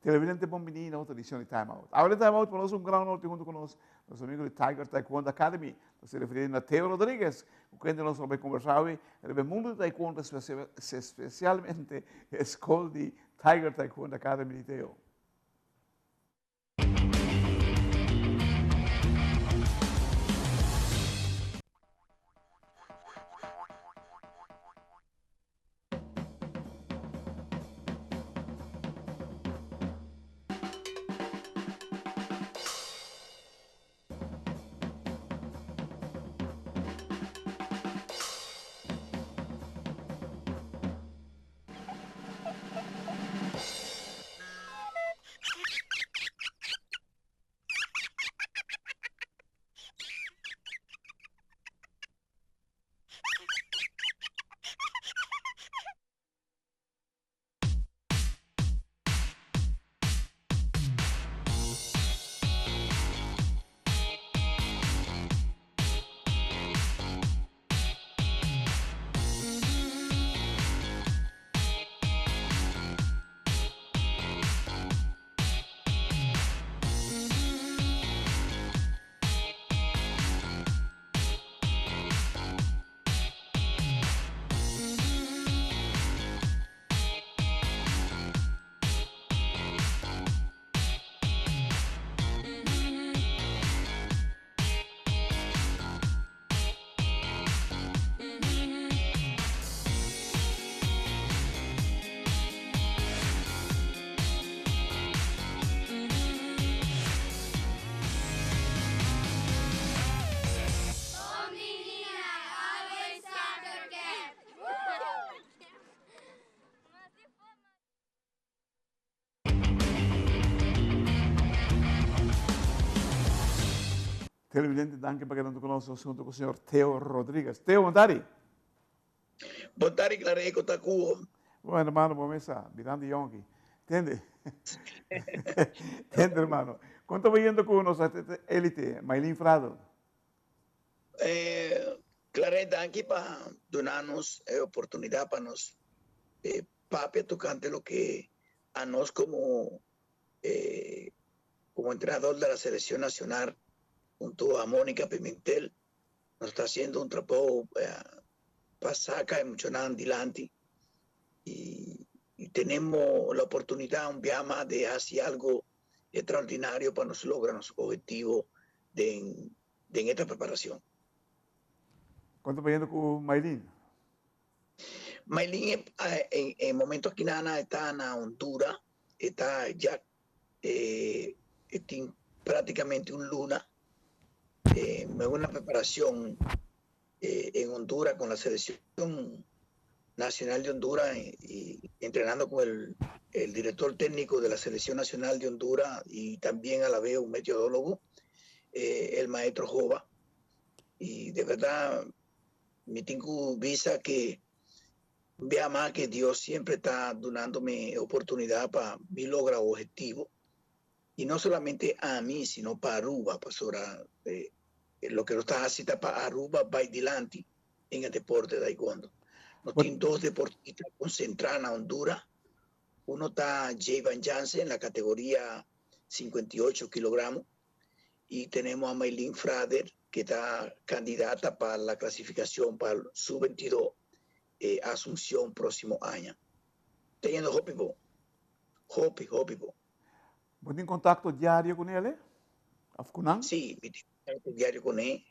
Televidente Bombini, outra edição de Time Out. Agora Time Out, conosco um grande norte junto conosco, nosso amigo de Tiger Taekwondo Academy, se referindo a Theo Rodrigues, o que nós vamos conversar hoje, é o mundo de Taekwondo, especialmente a escola de Tiger Taekwondo Academy de Theo. Televidente, danke para que conosco junto com o senhor Theo Rodrigues. Theo, boa tarde. Boa tarde, Clareco Tacuo. Bom, hermano, vamos começar. Virando yonki. Entende? Entende, hermano? Quanto vindo com nossa élite, Maylin Frado? Clare, danke para donarnos oportunidad para nos papi tocante lo que a nos como entrenador de la selección nacional junto a Mónica Pimentel nos está haciendo un trabajo para sacar emocionante adelante y tenemos la oportunidad un día más de hacer algo extraordinario para nos lograr nuestro objetivo de esta preparación. ¿Cuánto viendo con Maylin? Maylin en momentos que nada está en Honduras, está ya prácticamente un luna. Una preparación en Honduras con la selección nacional de Honduras y entrenando con el director técnico de la selección nacional de Honduras y también a la vez un meteorólogo, el maestro Jova. Y de verdad, me tengo visa que vea más que Dios siempre está dándome oportunidad para mi lograr objetivo. Y no solamente a mí, sino para Aruba, pastora. Lo que nos está haciendo para Aruba va adelante en el deporte de taekwondo. Nos tienen dos deportistas concentrados en Honduras. Uno está Javan Jansen en la categoría 58 kilogramos y tenemos a Maylin Frader que está candidata para la clasificación para el sub-22 Asunción próximo año. Teniendo Hopibo. ¿Vos tienes contacto diario con él? ¿Afcunan? Sí, mi contacto diario con él.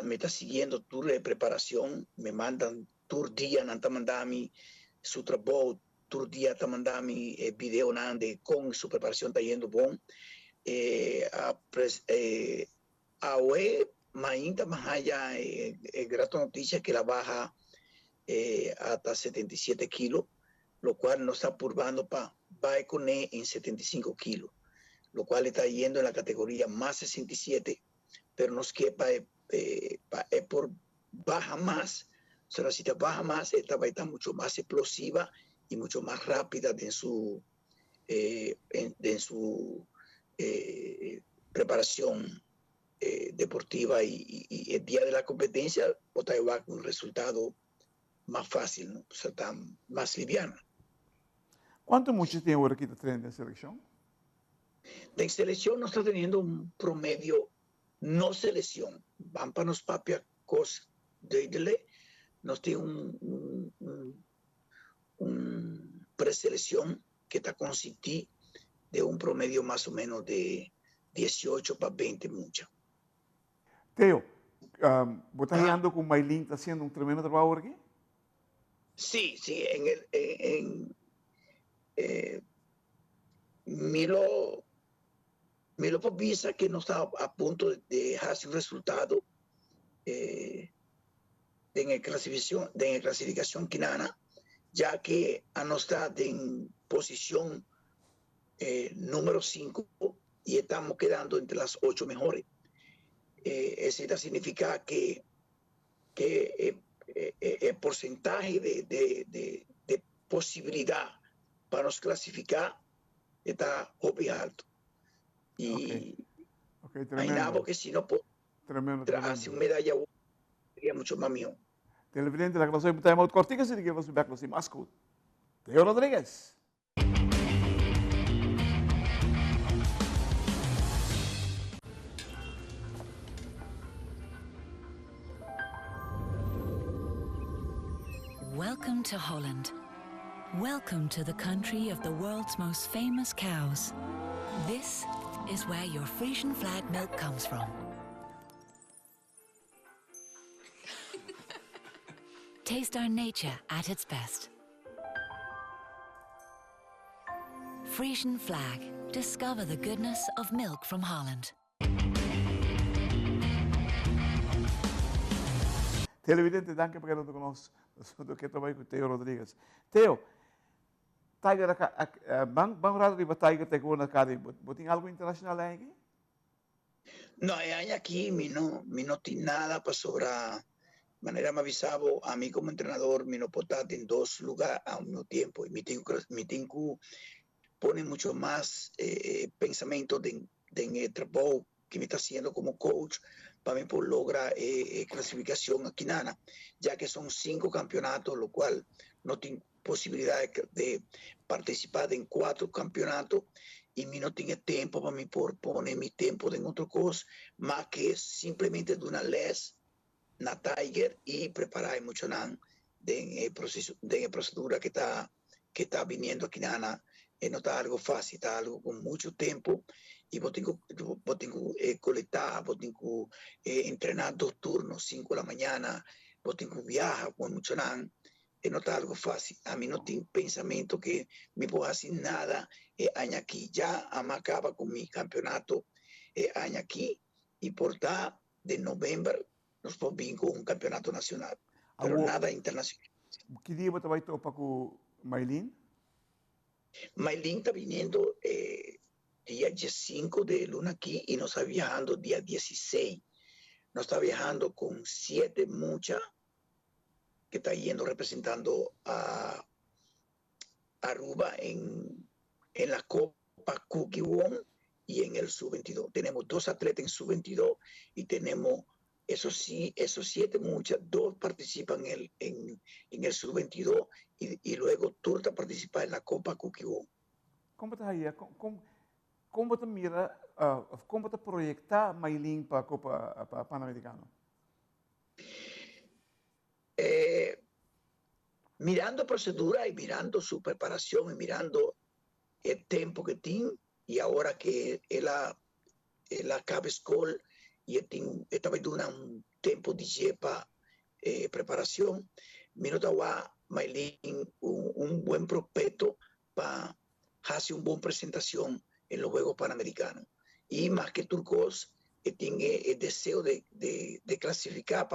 Me está siguiendo tour de preparación. Me mandan tour día, nanta mandami su trabajo, tour día, está mandami video de con su preparación está yendo bon. Ahora, mainta más allá, grata noticia que la baja hasta 77 kilos, lo cual nos está probando para va con él en 75 kilos, lo cual está yendo en la categoría más 67, pero nos quepa por baja más. O sea, si te baja más, esta va a estar mucho más explosiva y mucho más rápida en su preparación deportiva y el día de la competencia va con un resultado más fácil, ¿no? O sea, está más liviana. ¿Cuánto mucho tiene ahora que te traen de selección? De selección no está teniendo un promedio, no selección. Van para los propias cosas de nos tiene un preselección que está consistí de un promedio más o menos de 18 para 20 mucha. Teo, ¿vos estás guiando con Maylin, está haciendo un tremendo trabajo aquí? Sí, sí, Milo Povisa que no está a punto de dejarse un resultado en el clasificación quinana, ya que no está en posición número 5 y estamos quedando entre las 8 mejores. Eso significa que el porcentaje de posibilidad para nos clasificar está muy alto. Y hay nada que si no hace una medalla sería mucho más mío. Televidente, la que no timeout cortica, si que você vai com mais escudo. Teo Rodrigues. Welcome to Holland. Welcome to the country of the world's most famous cows. This is where your Frisian flag milk comes from. Taste our nature at its best. Frisian flag. Discover the goodness of milk from Holland. Televidente, danke por estar conosco. Eu quero trabalhar com o Teo Rodrigues. Teo, Tiger, vamos lá para Tiger te com na cara. Tem algo internacional aí? No, aquí no tiene nada para sobrar. De manera me avisaba a mí como entrenador, mi no puedo estar en dos lugares al mismo tiempo. Y mi tengo pone mucho más pensamiento en el trabajo que me está haciendo como coach para mí por lograr clasificación aquí nana, ya que son 5 campeonatos, lo cual no tengo posibilidad de participar en 4 campeonatos y mi no tiene tiempo para mí por poner mi tiempo en otra cosa, más que simplemente de una les na Tiger y preparar mucho de la procedura que está viniendo aquí nana. No está algo fácil, está algo con mucho tiempo y vos tengo colectar, vos tengo entrenar 2 turnos, 5 de la mañana, vos tengo viajar con mucho no está algo fácil. A mí no tengo pensamiento que me puedo hacer nada año aquí. Ya me acaba con mi campeonato año aquí y por estar de noviembre nos ponemos con un campeonato nacional, pero nada internacional. ¿Qué día vos te vas a topar con Maylin? Maylin está viniendo día 5 de luna aquí y nos está viajando día 16. Nos está viajando con 7 muchas que está yendo representando a Aruba en la Copa Cookie Wong y en el Sub-22. Tenemos 2 atletas en Sub-22 y tenemos, esos 7 muchas, 2 participan en el Sub-22 y luego tú te participas en la Copa Cookie Wong. ¿Cómo te aí? Como te mira, como te proyecta Maylin para a Copa Panamericana? Mirando procedura y mirando su preparación y mirando el tiempo que tiene y ahora que él acaba escuela y está viendo un tiempo de preparación, miro a Maylin un buen prospecto para hacer una buena presentación en los Juegos Panamericanos. Y más que turcos, tiene el deseo de clasificar,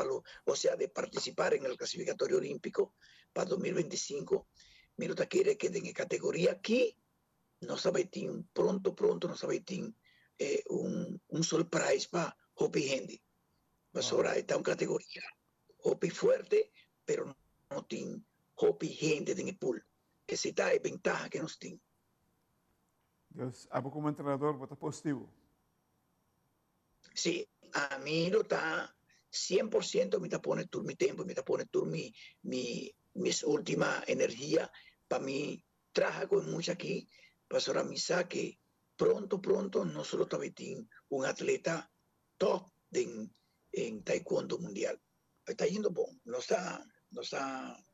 o sea, de participar en el clasificatorio olímpico para 2025. Miro que quiere que en categoría aquí, no sabe, pronto, no sabe, un surprise para Hopi Hendy. Ahora está en categoría Hopi fuerte, pero no tiene Hopi Hendy en el pool. Esa es la ventaja que nos tiene. Dios, ¿algo como entrenador, vos estás positivo? Sí, a mí lo está 100%, me está poniendo mi tiempo, me está poniendo mis últimas energías para mí trabaja con mucho aquí, pastora Misa, que pronto nosotros también un atleta top en taekwondo mundial. Está yendo bon,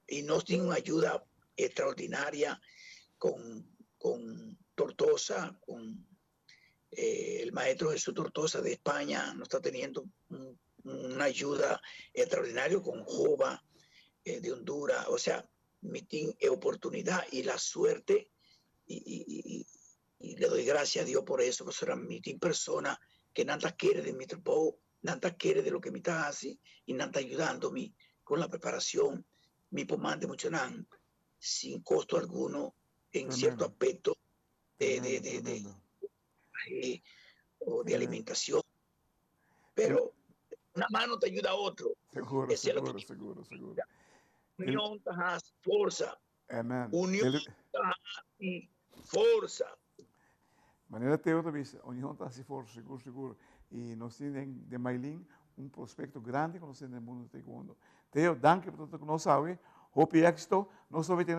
y nos tiene una ayuda extraordinaria con Tortosa, con el maestro Jesús Tortosa de España, nos está teniendo una ayuda extraordinaria con Jova de Honduras. O sea, mi team es oportunidad y la suerte y le doy gracias a Dios por eso, porque será mi team persona que nada quiere de mi trabajo, nada quiere de lo que me está haciendo y nada ayudándome con la preparación, mi pomante mucho sin costo alguno en Tremendo. cierto aspecto Tremendo. o de alimentación. Pero una mano te ayuda a otro. Seguro, Ese es lo seguro, que seguro, seguro. unión has fuerza. Amen. Unión y fuerza. Maneira Teo também, a União está se for, seguro, seguro. E nós temos de Mailin prospecto grande que nós temos no mundo do taekwondo. Teo, danke por tudo que nós sabemos. Hope êxito, nós só vai ter